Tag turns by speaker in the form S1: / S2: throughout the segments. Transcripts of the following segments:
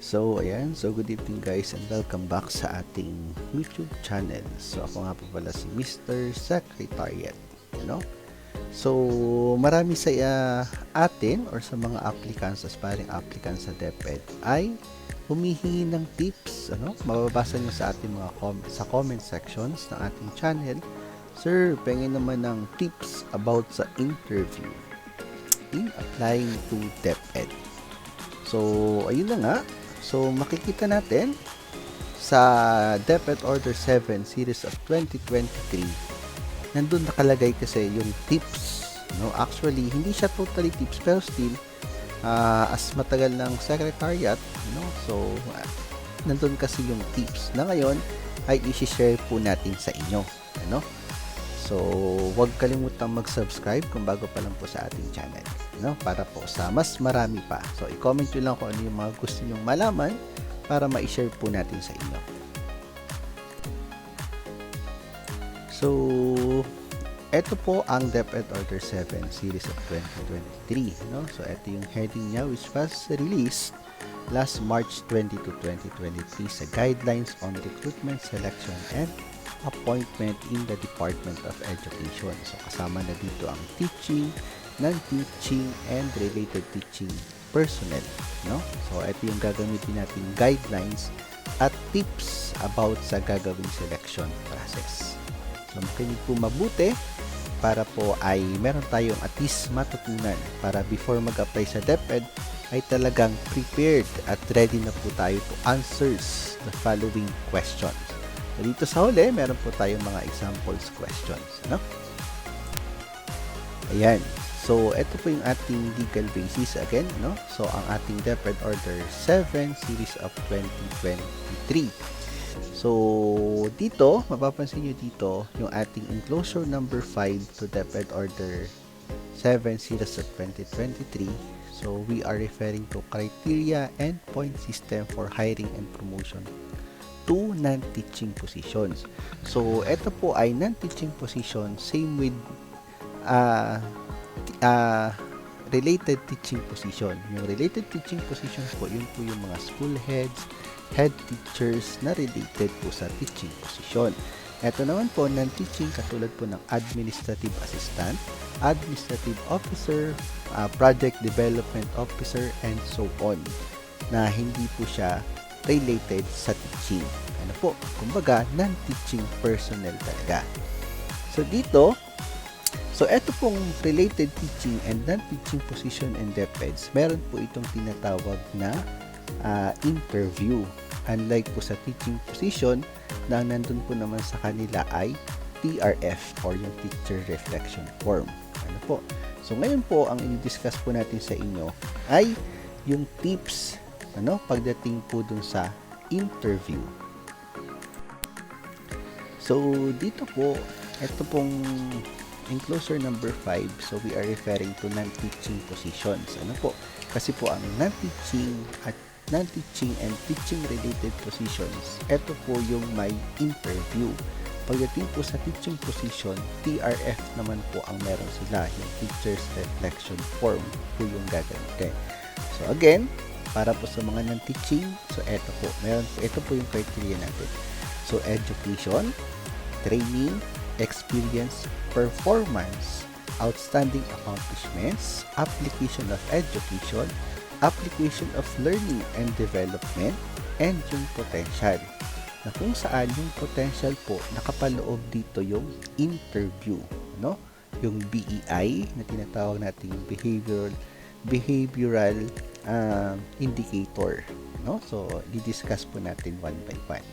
S1: So, ayan. So, good evening guys and welcome back sa ating YouTube channel. So, ako nga po pala si Mr. Secretariat. So, marami sa atin or sa mga applicants, aspiring applicants sa DepEd ay humihingi ng tips. Mababasa nyo sa ating mga sa comment sections ng ating channel. Sir, pengen naman ng tips about sa interview in applying to DepEd. So, ayun na nga. So, makikita natin sa DepEd Order 7 Series of 2023, nandun nakalagay kasi yung tips. Actually, hindi siya totally tips, pero still, as matagal ng Secretariat, so, nandun kasi yung tips na ngayon ay isi-share po natin sa inyo. So, huwag kalimutang mag-subscribe kung bago pa lang po sa ating channel. Para po sa mas marami pa. So, i-comment nyo lang kung ano yung mga gusto nyong malaman para ma-share po natin sa inyo. So, ito po ang DepEd Order 7 Series of 2023. So, ito yung heading niya which was released last March 22, 2023 sa Guidelines on Recruitment, Selection, and Appointment in the Department of Education. So, kasama na dito ang teaching, non-teaching, and related teaching personnel. So, ito yung gagamitin natin guidelines at tips about sa gagawing selection process. So, makinig po mabuti para po ay meron tayong at least matutunan para before mag-apply sa DepEd ay talagang prepared at ready na po tayo to answers the following questions. So, dito sa huli, meron po tayong mga examples questions. Ayan. So, ito po yung ating legal basis again. So, ang ating DepEd Order 7 Series of 2023. So, dito, mapapansin nyo dito, yung ating enclosure number 5 to DepEd Order 7 Series of 2023. So, we are referring to criteria and point system for hiring and promotion to non-teaching positions. So, ito po ay non-teaching position, same with related teaching position. Yung related teaching positions po, yun po yung mga school heads, head teachers na related po sa teaching position. Ito naman po, non-teaching, katulad po ng administrative assistant, administrative officer, project development officer, and so on, na hindi po siya related sa teaching. Kumbaga, non-teaching personnel talaga. So, dito, ito pong related teaching and non-teaching position and DepEds, meron po itong tinatawag na interview. Unlike po sa teaching position, na nandun po naman sa kanila ay TRF or yung Teacher Reflection Form. So, ngayon po, ang i-discuss po natin sa inyo ay yung tips pagdating po dun sa interview. So, dito po, ito pong enclosure number 5, so we are referring to non-teaching positions. Kasi po ang non-teaching and teaching related positions, ito po yung may interview. Pagdating po sa teaching position, TRF naman po ang meron sila, yung Teacher's Reflection Form po yung gagamitin. So again, para po sa mga non-teaching, so ito po yung criteria natin. So education, training, experience, performance, outstanding accomplishments, application of education, application of learning and development, and yung potential. Na kung saan yung potential po, nakapaloob dito yung interview. Yung BEI na tinatawag natin yung behavioral indicator. So, di-discuss po natin one by one.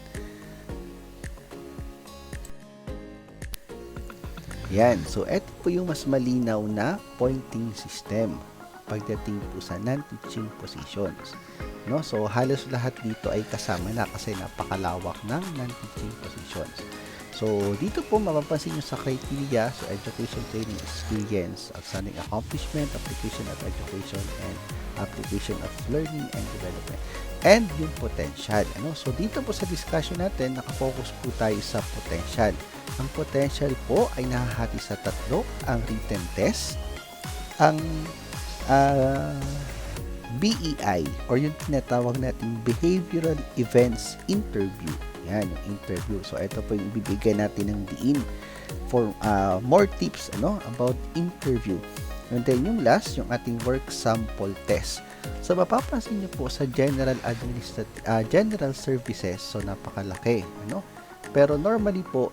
S1: Yan. So, ito po yung mas malinaw na pointing system pagdating po sa non-teaching positions. So, halos lahat dito ay kasama na kasi napakalawak ng non-teaching positions. So, dito po mapapansin nyo sa criteria, so education, training, experience, outstanding accomplishment, application of education, and application of learning and development, and yung potential. So, dito po sa discussion natin, nakafocus po tayo sa potential. Ang potential po ay nahahati sa tatlo, ang written test, ang BEI or yung tinatawag nating Behavioral Events Interview. Yan, yung interview. So, ito po yung ibibigay natin ng diin for more tips about interview. And then, yung last, yung ating work sample test. So, mapapansin nyo po sa general services, so napakalaki. Pero normally po,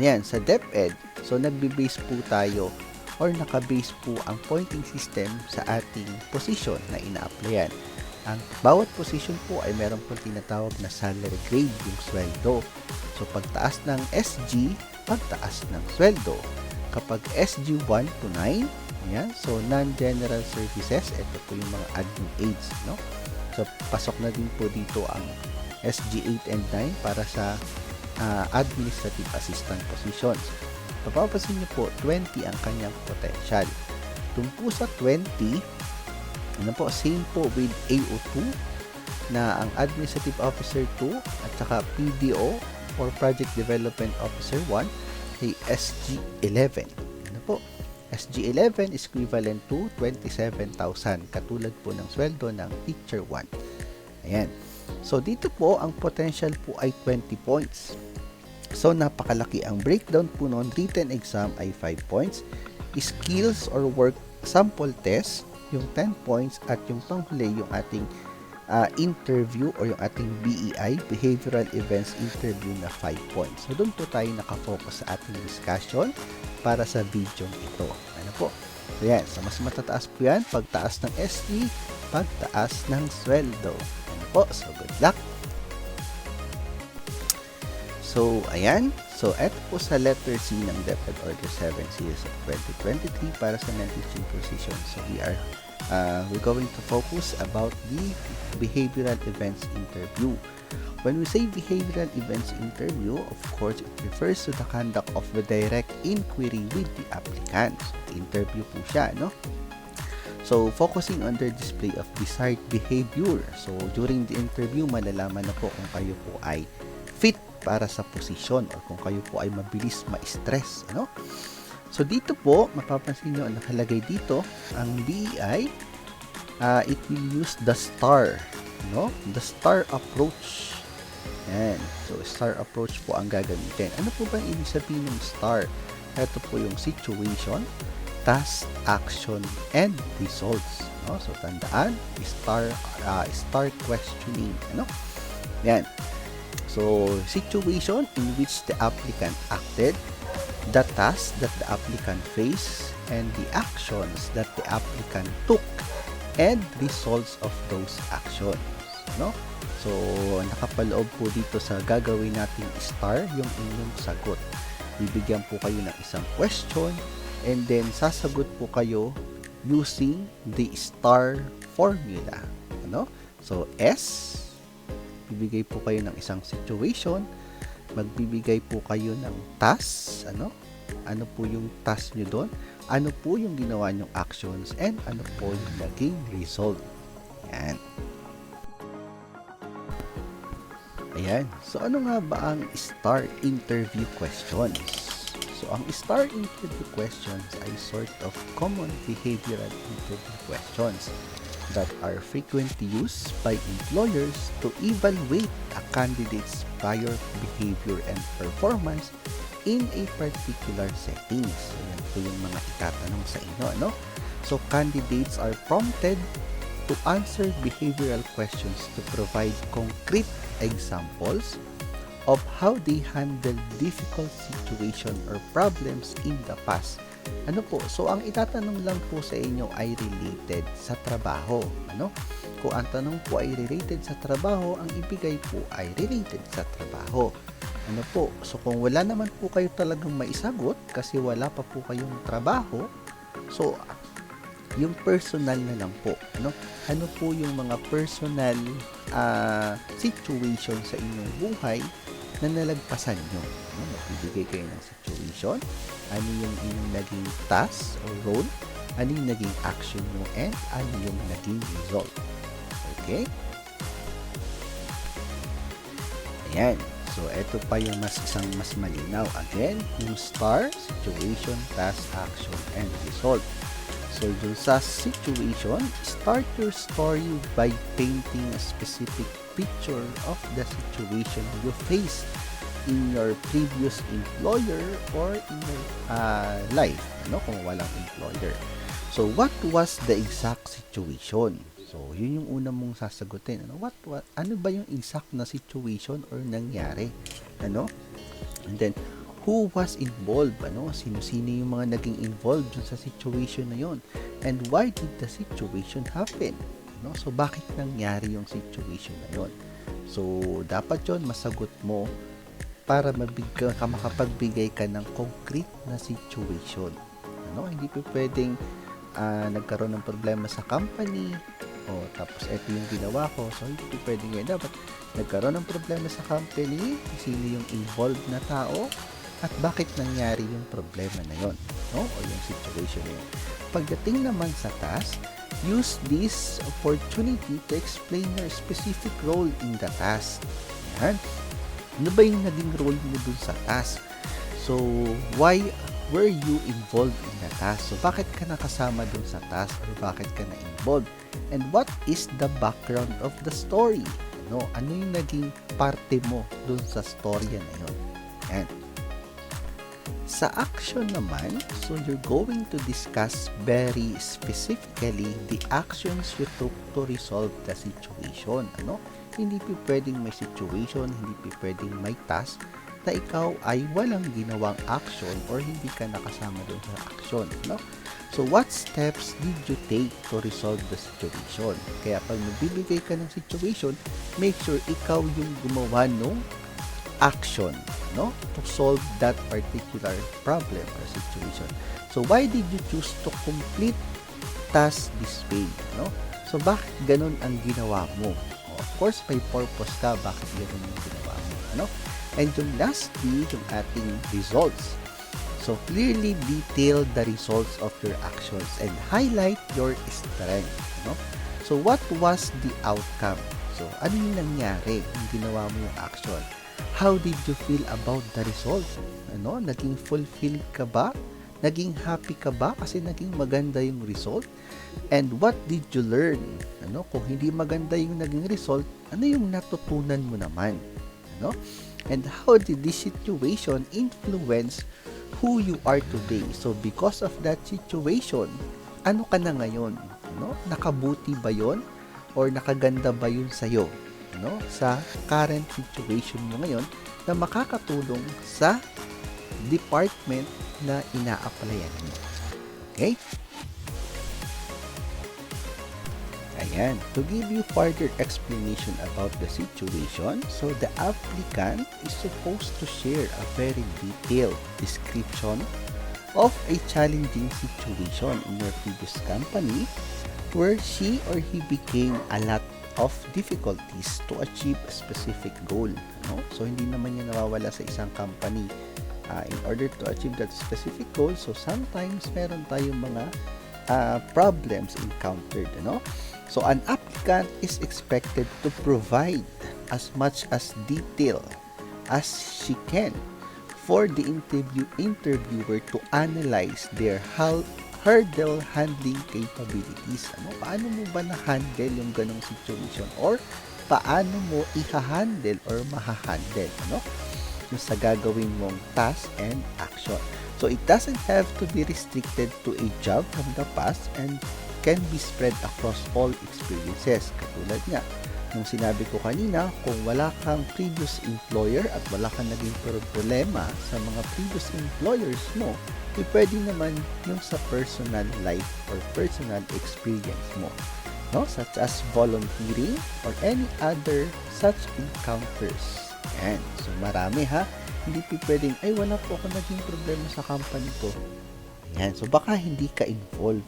S1: yan, sa DepEd, so nagbe-base po tayo or naka-base po ang pointing system sa ating position na ina-applyan. Ang bawat position po ay meron po tinatawag na salary grade, yung sweldo. So, pagtaas ng SG, pagtaas ng sweldo. Kapag SG 1 to 9, yan, so non-general services, ito po yung mga admin aids, So, pasok na din po dito ang SG 8 and 9 para sa administrative assistant positions. Papapansin niyo po, 20 ang kanyang potential. Kung po sa 20, same po with AO2 na ang Administrative Officer 2 at saka PDO or Project Development Officer 1 ay SG11. SG11 is equivalent to 27,000 katulad po ng sweldo ng Teacher 1. Ayan. So, dito po, ang potential po ay 20 points. So, napakalaki. Ang breakdown po noon, written exam ay 5 points. Skills or work sample test, yung 10 points. At yung panghuli, yung ating interview or yung ating BEI, Behavioral Events Interview na 5 points. So, doon po tayo nakafocus sa ating discussion para sa video ito. So, yan. So, mas matataas po yan. Pagtaas ng SE, pagtaas ng sweldo. So, good luck. So, ayan. So, eto po sa letter C ng DepEd Order 7 Series of 2023 para sa non-teaching position. So, we're going to focus about the behavioral events interview. When we say behavioral events interview, of course, it refers to the conduct of the direct inquiry with the applicant. So, interview po siya, So, focusing on their display of desired behavior. So, during the interview, malalaman na po kung kayo po ay fit para sa posisyon or kung kayo po ay mabilis ma-stress. So, dito po, mapapansin nyo, nakalagay dito, ang BEI, it will use the STAR. The STAR approach. Yan. So, STAR approach po ang gagamitin. Ano po ba ibig sabihin ng STAR? Ito po yung situation, task, action, and results. So, tandaan, STAR questioning. Yan. So, situation in which the applicant acted, the task that the applicant faced, and the actions that the applicant took, and results of those actions. So, nakapaloob po dito sa gagawin nating STAR yung inyong sagot. Bibigyan po kayo ng isang question, and then sasagot po kayo using the STAR formula. So, S, bibigay po kayo ng isang situation, magbibigay po kayo ng task, ano po yung task nyo doon, ano po yung ginawa nyong actions, and ano po yung naging result. Yan. Ayan. So, ano nga ba ang STAR interview questions? So, ang STAR interview questions ay sort of common behavioral interview questions that are frequently used by employers to evaluate a candidate's prior behavior and performance in a particular setting. So, yan po yung mga itatanong sa inyo, So, candidates are prompted to answer behavioral questions to provide concrete examples of how they handle difficult situation or problems in the past. So ang itatanong lang po sa inyo ay related sa trabaho. Kung ang tanong po ay related sa trabaho, ang ibigay po ay related sa trabaho. So kung wala naman po kayo talagang maisagot kasi wala pa po kayong trabaho, so yung personal na lang po. Ano po yung mga personal situation sa inyong buhay na nalagpasan nyo. Magbibigay kayo ng situation, ano yung inyong naging task or role, ano yung naging action nyo, and ano yung naging result. Okay? Ayan. So, ito pa yung mas malinaw. Again, yung STAR, situation, task, action, and result. So, dun sa situation, start your story by painting a specific picture of the situation you faced in your previous employer or in your life, kung walang employer. So, what was the exact situation? So, yun yung una mong sasagutin. Ano ba yung exact na situation or nangyari? And then, who was involved? Sino-sino yung mga naging involved dun sa situation na yon? And why did the situation happen? So, bakit nangyari yung situation na yon? So, dapat yon masagot mo para makapagbigay ka ng concrete na situation. Hindi pa pwedeng nagkaroon ng problema sa company, tapos ito yung ginawa ko. So, hindi pa pwedeng yun. Dapat nagkaroon ng problema sa company, sino yung involved na tao, at bakit nangyari yung problema na yon, o yung situation na yun. Pagdating naman sa task, use this opportunity to explain your specific role in the task. Yan. Ano ba yung naging role mo dun sa task? So, why were you involved in the task? So, bakit ka nakasama dun sa task? Or bakit ka na-involved? And what is the background of the story? Ano yung naging parte mo dun sa storya na yun? And sa action naman, so you're going to discuss very specifically the actions you took to resolve the situation. Hindi pa pwedeng may situation, hindi pa pwedeng may task na ikaw ay walang ginawang action or hindi ka nakasama doon sa action. So, what steps did you take to resolve the situation? Kaya pag magbibigay ka ng situation, make sure ikaw yung gumawa ng action, to solve that particular problem or situation. So, why did you choose to complete task this way? So, bakit ganun ang ginawa mo? Of course, may purpose ka bakit ganun yung ginawa mo. And yung lastly, yung ating results. So, clearly detail the results of your actions and highlight your strength. So, what was the outcome? So, ano yung nangyari yung ginawa mo yung action? How did you feel about the result? Naging fulfilled ka ba? Naging happy ka ba kasi naging maganda yung result? And what did you learn? Kung hindi maganda yung naging result, ano yung natutunan mo naman? And how did this situation influence who you are today? So, because of that situation, ano ka na ngayon? Nakabuti ba yon? Or nakaganda ba yun sa'yo? Sa current situation mo ngayon na makakatulong sa department na ina-applyan mo. Okay? Ayan. To give you further explanation about the situation, so the applicant is supposed to share a very detailed description of a challenging situation in your previous company where she or he became a lot of difficulties to achieve a specific goal. So, hindi naman yan nawawala sa isang company. In order to achieve that specific goal, so sometimes meron tayong mga problems encountered. So, an applicant is expected to provide as much as detail as she can for the interviewer to analyze their hurdle handling capabilities. Paano mo ba na-handle yung ganong situation? Or paano mo i-handle or maha-handle? Yung sa gagawin mong task and action. So, it doesn't have to be restricted to a job from the past and can be spread across all experiences. Katulad nga, nung sinabi ko kanina, kung wala kang previous employer at wala kang naging problema sa mga previous employers mo, pwede naman yung sa personal life or personal experience mo, such as volunteering or any other such encounters. Yan. So, marami ha. Hindi pwedeng, wala po ako naging problema sa company ko. Yan. So, baka hindi ka involved.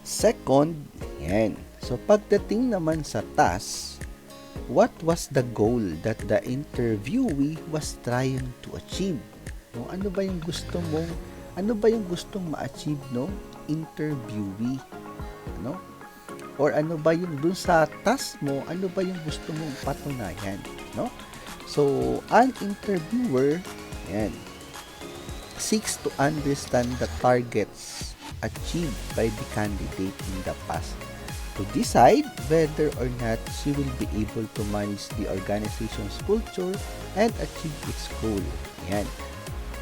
S1: Second, yan. So, pagdating naman sa task, what was the goal that the interviewee was trying to achieve? Ano ba yung gustong ma-achieve interviewee? Or ano ba yung dun sa task mo, ano ba yung gusto mong patunayan? So, an interviewer, yan, seeks to understand the targets achieved by the candidate in the past to decide whether or not she will be able to manage the organization's culture and achieve its goal. Yan.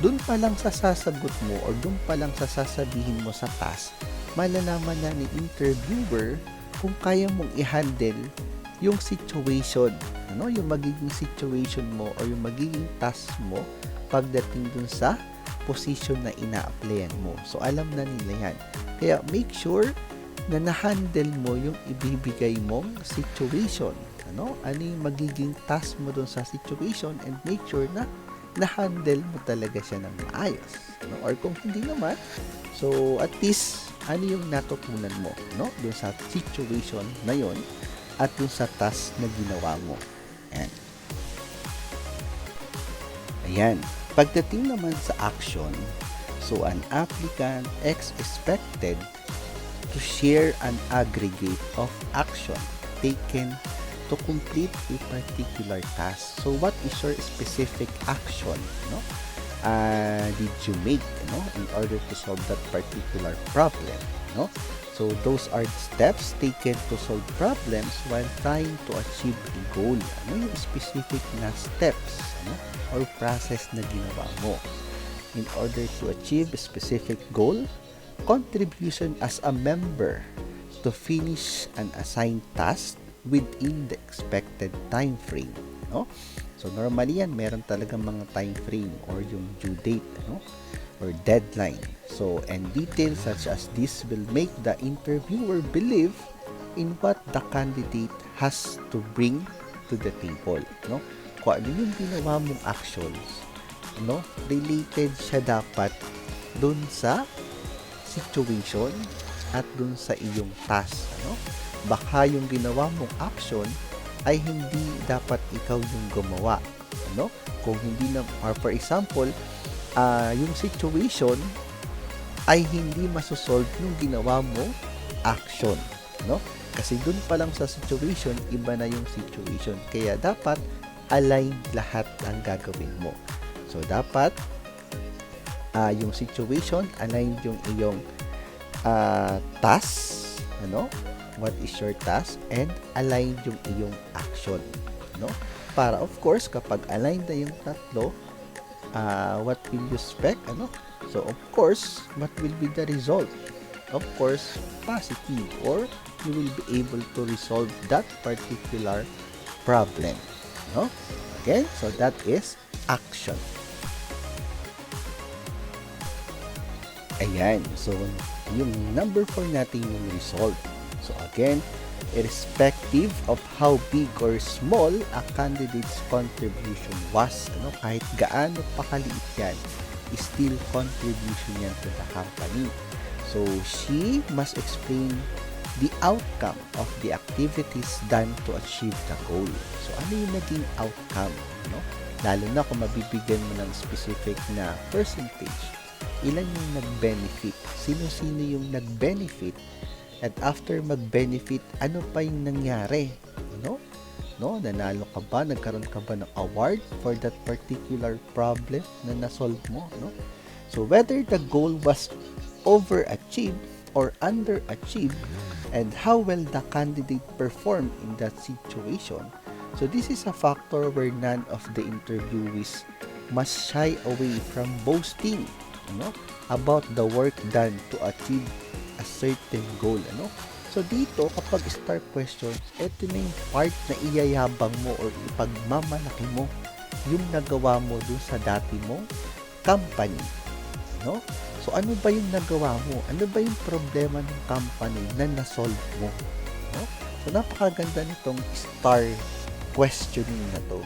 S1: Doon pa lang sa sasagot mo or doon pa lang sa sasabihin mo sa task, malalaman na ni interviewer kung kaya mong i-handle yung situation, yung magiging situation mo or yung magiging task mo pagdating dun sa position na ina-applyan mo. So, alam na nila yan. Kaya, make sure na na-handle mo yung ibibigay mong situation. Ano yung magiging task mo dun sa situation and make sure na na-handle mo talaga siya ng maayos. Or kung hindi naman, so at least, ano yung natutunan mo dun sa situation na yon at dun sa task na ginawa mo. Ayan. Pagdating naman sa action, so an applicant is expected to share an aggregate of action taken to complete a particular task. So what is your specific action did you make in order to solve that particular problem? So those are the steps taken to solve problems while trying to achieve a goal. Ano yung specific na steps or process na ginawa mo in order to achieve a specific goal? Contribution as a member to finish an assigned task within the expected time frame. So normally yan, meron talagang mga time frame or yung due date or deadline. So, and details such as this will make the interviewer believe in what the candidate has to bring to the table. Kung ano yung ginawa mong actions, related siya dapat dun sa situation at dun sa iyong task. Baka yung ginawa mong action ay hindi dapat ikaw yung gumawa. Kung hindi na, or for example, yung situation ay hindi masosolve yung ginawa mo action. Kasi dun pa lang sa situation, iba na yung situation. Kaya dapat align lahat ang gagawin mo. So, dapat yung situation, align yung iyong task, what is your task, and align yung iyong action. Para of course, kapag aligned na yung tatlo, what will you expect? So, of course, what will be the result? Of course, positive, or you will be able to resolve that particular problem. Okay, so that is action. Ayan, so yung number 4 natin yung result. So again, irrespective of how big or small a candidate's contribution was, kahit gaano pa kaliit yan, still contribution yan to the company. So she must explain the outcome of the activities done to achieve the goal. So, ano yung naging outcome? Lalo na kung mabibigyan mo ng specific na percentage. Ilan yung nag-benefit? Sino-sino yung nag-benefit? At after mag-benefit, ano pa yung nangyari? Nanalo ka ba? Nagkaroon ka ba ng award for that particular problem na nasolve mo? So, whether the goal was overachieved or underachieved, and how well the candidate performed in that situation. So this is a factor where none of the interviewees must shy away from boasting about the work done to achieve a certain goal. So dito, kapag star questions, ito na yung part na iyayabang mo or ipagmamalaki mo yung nagawa mo dun sa dati mong company. So, ano ba yung nagawa mo? Ano ba yung problema ng company na nasolve mo? So, napakaganda nitong star questioning na to.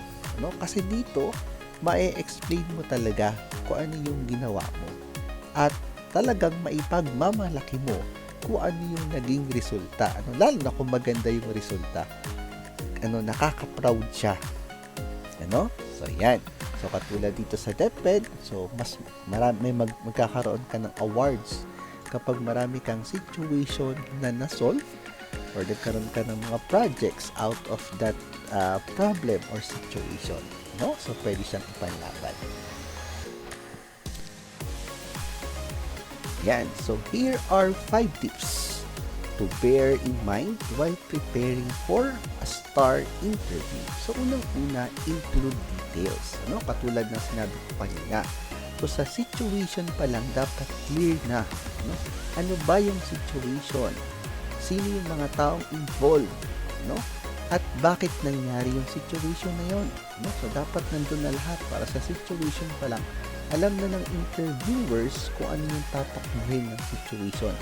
S1: Kasi dito, ma-explain mo talaga kung ano yung ginawa mo. At talagang maipagmamalaki mo kung ano yung naging resulta. Lalo na kung maganda yung resulta. Nakaka-proud siya. So, yan. So, katulad dito sa DepEd, so, mas marami, magkakaroon ka ng awards kapag marami kang situation na na-solve or nagkaroon ka ng mga projects out of that problem or situation. So, pwede siyang ipanlaban. Yan. So, here are 5 tips to bear in mind while preparing for a STAR interview. So, unang-una, include details. Katulad ng sinabi ko kanina. So, sa situation pa lang, dapat clear na. Ano ba yung situation? Sino yung mga taong involved? At bakit nangyari yung situation na yun? So, dapat nandun na lahat para sa situation pa lang. Alam na ng interviewers kung ano yung tatakbuhin ng situation.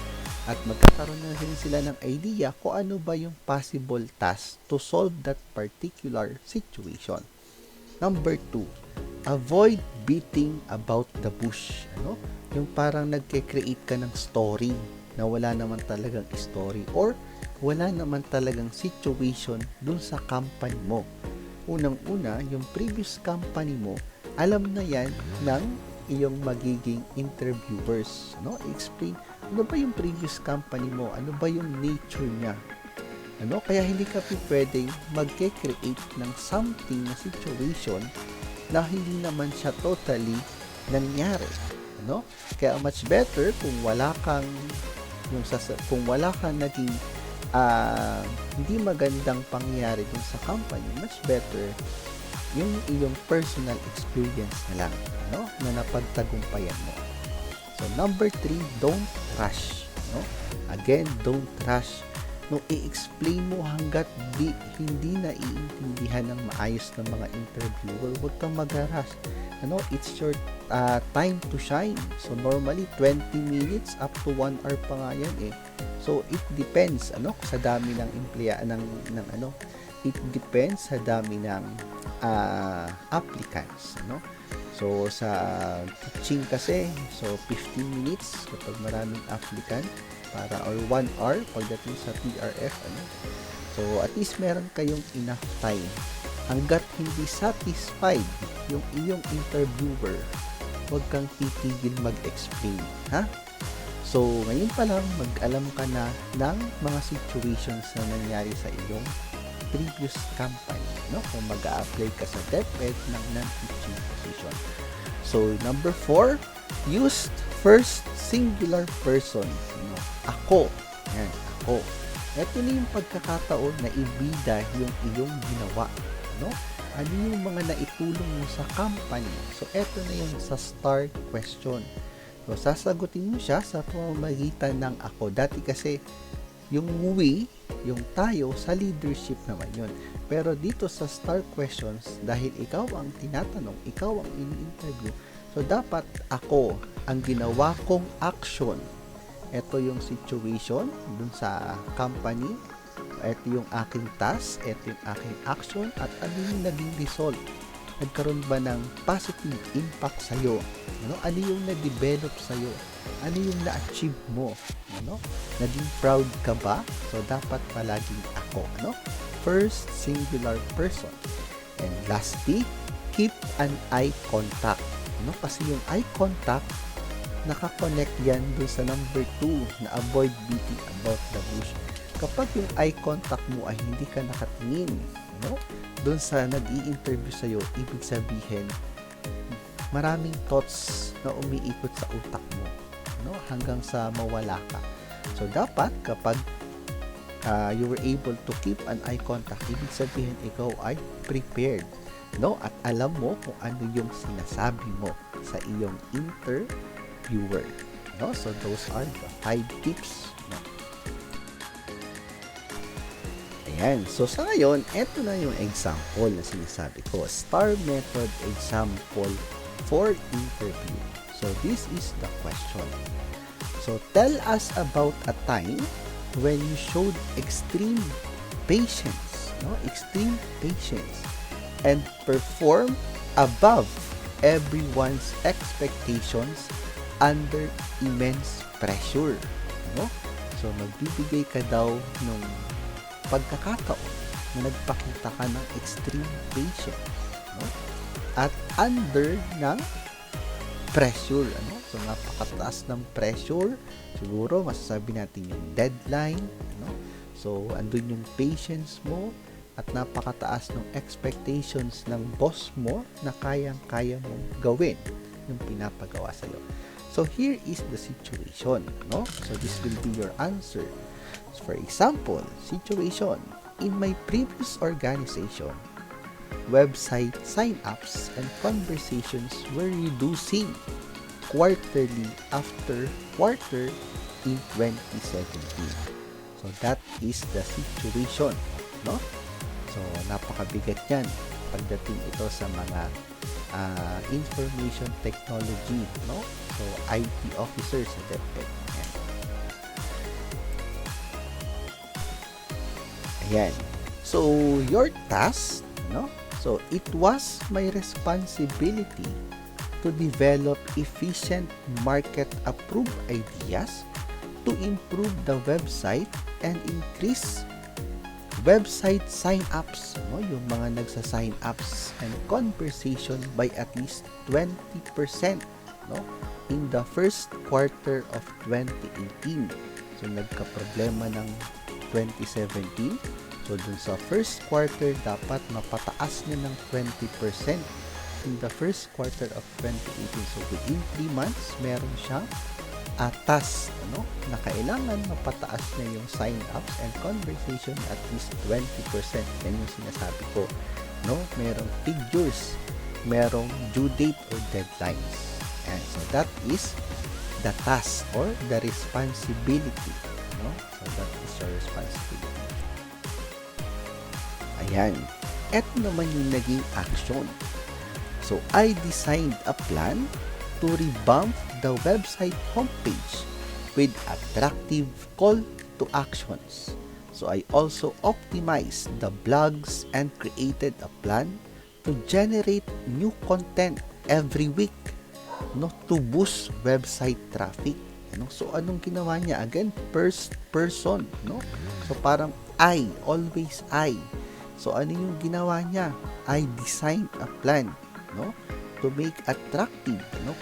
S1: At magkakaroon na rin sila ng idea kung ano ba yung possible task to solve that particular situation. Number 2, avoid beating about the bush. Yung parang nagke-create ka ng story na wala naman talagang story or wala naman talagang situation dun sa company mo. Unang-una, yung previous company mo, alam na yan ng iyong magiging interviewers. Explain, ano ba yung previous company mo? Ano ba yung nature niya? Kaya hindi ka pwedeng mag-create ng something na situation na hindi naman siya totally nangyari. Kaya much better kung wala kang naging hindi magandang pangyayari dun sa company, much better yung iyong personal experience na lang, na napagtagumpayan mo. So, number 3, don't rush. Again, don't rush. I-explain mo hanggat hindi na iintindihan ng maayos ng mga interviewer, huwag kang mag-rush. It's your time to shine. So, normally, 20 minutes up to 1 hour pa nga yan So, it depends, sa dami ng it depends sa dami ng applicants, So, sa teaching kasi, so 15 minutes kapag maraming applicant or 1 hour pagdating sa TRF, So, at least meron kayong enough time. Hanggat hindi satisfied yung iyong interviewer, huwag kang titigil mag-explain, ha? So, ngayon pa lang, mag-alam ka na ng mga situations na nangyari sa iyong previous company, kung mag-a-apply ka sa DepEd ng non-teaching position. So, number 4, use first singular person. Ako. Yan, ako. Ito na yung pagkakataon na ibida yung iyong ginawa. Ano yung mga naitulong mo sa company? So, ito na yung sa STAR question. So, sasagutin mo siya sa pamamagitan ng ako. Dati kasi, yung we, yung tayo, sa leadership naman yun. Pero dito sa STAR questions, dahil ikaw ang tinatanong, ikaw ang in-interview, so dapat ako, ang ginawa kong action. Ito yung situation dun sa company, ito yung aking task, ito yung aking action, at ano yung naging result. Nagkaroon ba ng positive impact sa'yo? Ano yung na-develop sa'yo? Ano yung na-achieve mo? Naging proud ka ba? So, dapat palaging ako. First singular person. And lastly, keep an eye contact. Kasi yung eye contact, nakakonect yan dun sa number 2 na avoid beating about the bush. Kapag yung eye contact mo ay hindi ka nakatingin, doon sa nag-i-interview sa'yo, ibig sabihin, maraming thoughts na umiikot sa utak mo, hanggang sa mawala ka. So, dapat kapag you were able to keep an eye contact, ibig sabihin, ikaw ay prepared, at alam mo kung ano yung sinasabi mo sa iyong interviewer. So, those are the 5 tips. Ayan. So, sa ngayon, eto na yung example na sinasabi ko. STAR method example for interview. So, this is the question. So, tell us about a time when you showed extreme patience, extreme patience, and performed above everyone's expectations under immense pressure. So, magbibigay ka daw ng pagkakataon na nagpakita ka ng extreme patience, at under ng pressure, so napakataas ng pressure, siguro masasabi natin yung deadline, so andun yung patience mo at napakataas ng expectations ng boss mo na kayang-kaya mong gawin yung pinapagawa sa'yo. So here is the situation, no? So this will be your answer. So for example, situation, in my previous organization, website sign-ups and conversations were reducing quarterly after quarter in 2017. So that is the situation, no? So napakabigat yan pagdating ito sa mga information technology, no? So IT officers sa DepEd. Ayan. So your task, no? So it was my responsibility to develop efficient market approved ideas to improve the website and increase website sign-ups, no? Yung mga nagsa-sign-ups and conversation by at least 20%, no? In the first quarter of 2018. So nagka-problema ng 2017. So dun sa first quarter, dapat mapataas na ng 20% in the first quarter of 2018. So within 3 months, meron siyang task, no? Na kailangan mapataas na yung sign-ups and conversation at least 20%. Yan yung sinasabi ko, no? Merong figures, merong due date or deadlines. And so that is the task or the responsibility, no? So that is your responsibility. Ayan. Ito naman yung naging action. So I designed a plan to revamp the website homepage with attractive call to actions. So I also optimized the blogs and created a plan to generate new content every week, no, to boost website traffic. No? So anong ginawa niya? Again, first person, no? So parang I, always I. So ano yung ginawa niya? I designed a plan, no, to make attractive, no,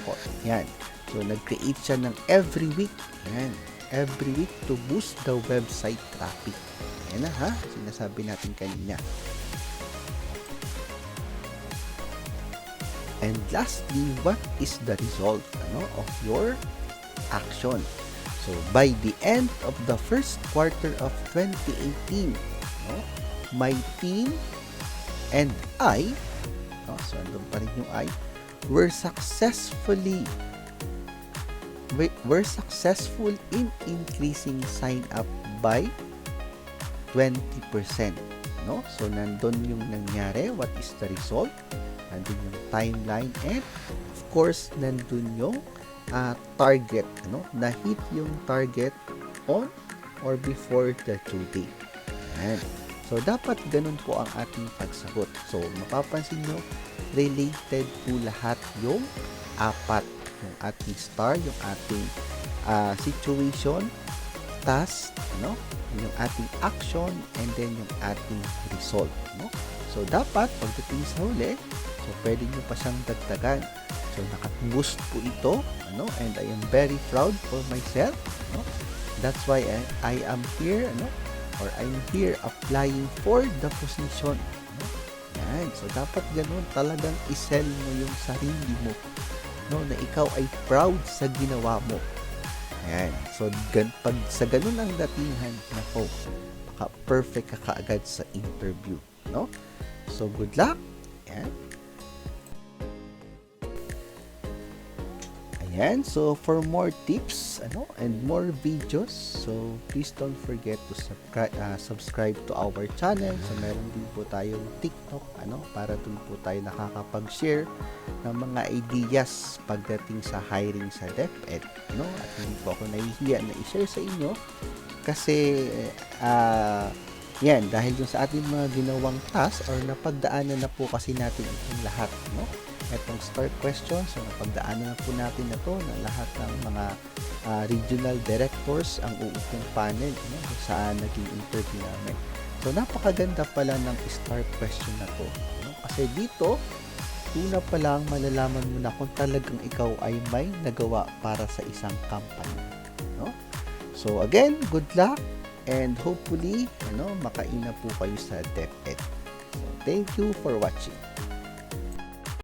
S1: yan. So nag-create siya ng every week, yan, every week to boost the website traffic. Yan na, ha, sinasabi natin kanina. And lastly, what is the result, ano, of your action? So by the end of the first quarter of 2018, no, my team and I, no, so andun pa rin yung I, were successful in increasing sign up by 20%, no? So nandun yung nangyari, what is the result, nandun yung timeline, and of course nandun yung target, no? Na-hit yung target on or before the due date. Ayan. So dapat ganun po ang ating pagsagot. So mapapansin nyo, related po lahat yung apat, yung ating star, yung ating situation, task, no, yung ating action, and then yung ating result, no. So dapat pagdating sa huli, so pwede nyo pa siyang dagdagan. So naka-boost po ito, ano, and I am very proud for myself, no. That's why I am here, ano, or I'm here applying for the position. Yan. So, dapat ganun. Talagang isell mo yung sarili mo. No? Na ikaw ay proud sa ginawa mo. Yan. So, pag sa ganun ang datingan, nako, perfect ka kaagad sa interview. No? So, good luck. Yan. Ayan, so for more tips, ano, and more videos, so please don't forget to subscribe to our channel. So meron din po tayong TikTok, ano, para dun po tayo nakakapag-share ng mga ideas pagdating sa hiring sa DepEd, no? At hindi po ako nahihiya na i-share sa inyo kasi yan, dahil dun sa ating mga ginawang task or napagdaanan na po kasi natin itong lahat, no? Itong start question, so napagdaanan na po natin na to na lahat ng mga regional directors ang uupong panel, no, saan naging interview namin. So napakaganda pala ng start question na to, no? Kasi dito una pa lang malalaman mo na kung talagang ikaw ay may nagawa para sa isang company, no? So again, good luck and hopefully, ano, makaina po kayo sa DepEd. So thank you for watching.